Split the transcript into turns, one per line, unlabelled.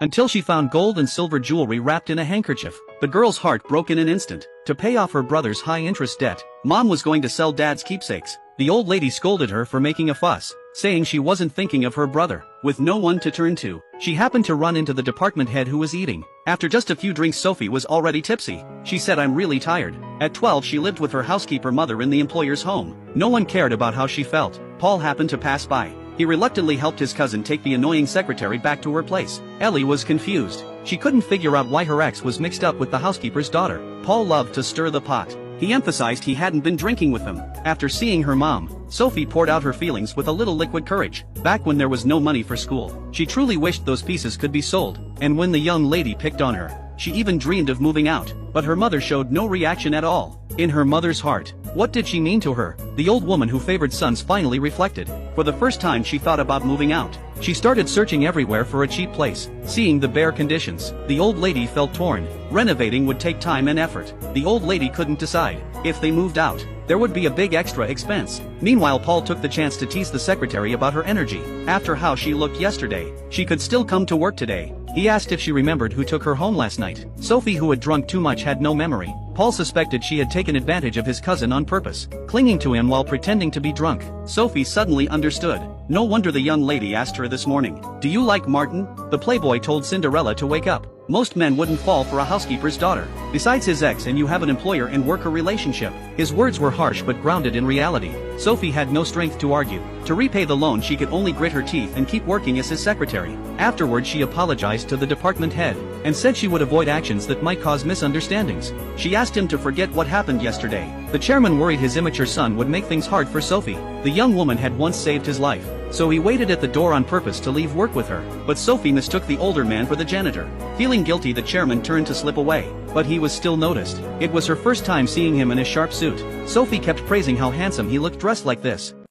until she found gold and silver jewelry wrapped in a handkerchief. The girl's heart broke in an instant. To pay off her brother's high-interest debt, Mom was going to sell Dad's keepsakes. The old lady scolded her for making a fuss, saying she wasn't thinking of her brother. With no one to turn to, she happened to run into the department head who was eating. After just a few drinks, Sophie was already tipsy. She said, "I'm really tired." At 12 she lived with her housekeeper mother in the employer's home. No one cared about how she felt. Paul happened to pass by. He reluctantly helped his cousin take the annoying secretary back to her place. Ellie was confused. She couldn't figure out why her ex was mixed up with the housekeeper's daughter. Paul loved to stir the pot. He emphasized he hadn't been drinking with them. After seeing her mom, Sophie poured out her feelings with a little liquid courage. Back when there was no money for school, she truly wished those pieces could be sold. And when the young lady picked on her, she even dreamed of moving out. But her mother showed no reaction at all. In her mother's heart, what did she mean to her? The old woman who favored sons finally reflected. For the first time she thought about moving out. She started searching everywhere for a cheap place. Seeing the bare conditions, the old lady felt torn. Renovating would take time and effort. The old lady couldn't decide. If they moved out, there would be a big extra expense. Meanwhile, Paul took the chance to tease the secretary about her energy. After how she looked yesterday, she could still come to work today. He asked if she remembered who took her home last night. Sophie, who had drunk too much, had no memory. Paul suspected she had taken advantage of his cousin on purpose, clinging to him while pretending to be drunk. Sophie suddenly understood. No wonder the young lady asked her this morning, "Do you like Martin?" The playboy told Cinderella to wake up. Most men wouldn't fall for a housekeeper's daughter. Besides his ex, and you have an employer and worker relationship. His words were harsh but grounded in reality. Sophie had no strength to argue. To repay the loan, she could only grit her teeth and keep working as his secretary. Afterward, she apologized to the department head and said she would avoid actions that might cause misunderstandings. She asked him to forget what happened yesterday. The chairman worried his immature son would make things hard for Sophie. The young woman had once saved his life, so he waited at the door on purpose to leave work with her. But Sophie mistook the older man for the janitor. Feeling guilty, the chairman turned to slip away, but he was still noticed. It was her first time seeing him in a sharp suit. Sophie kept praising how handsome he looked dressed like this.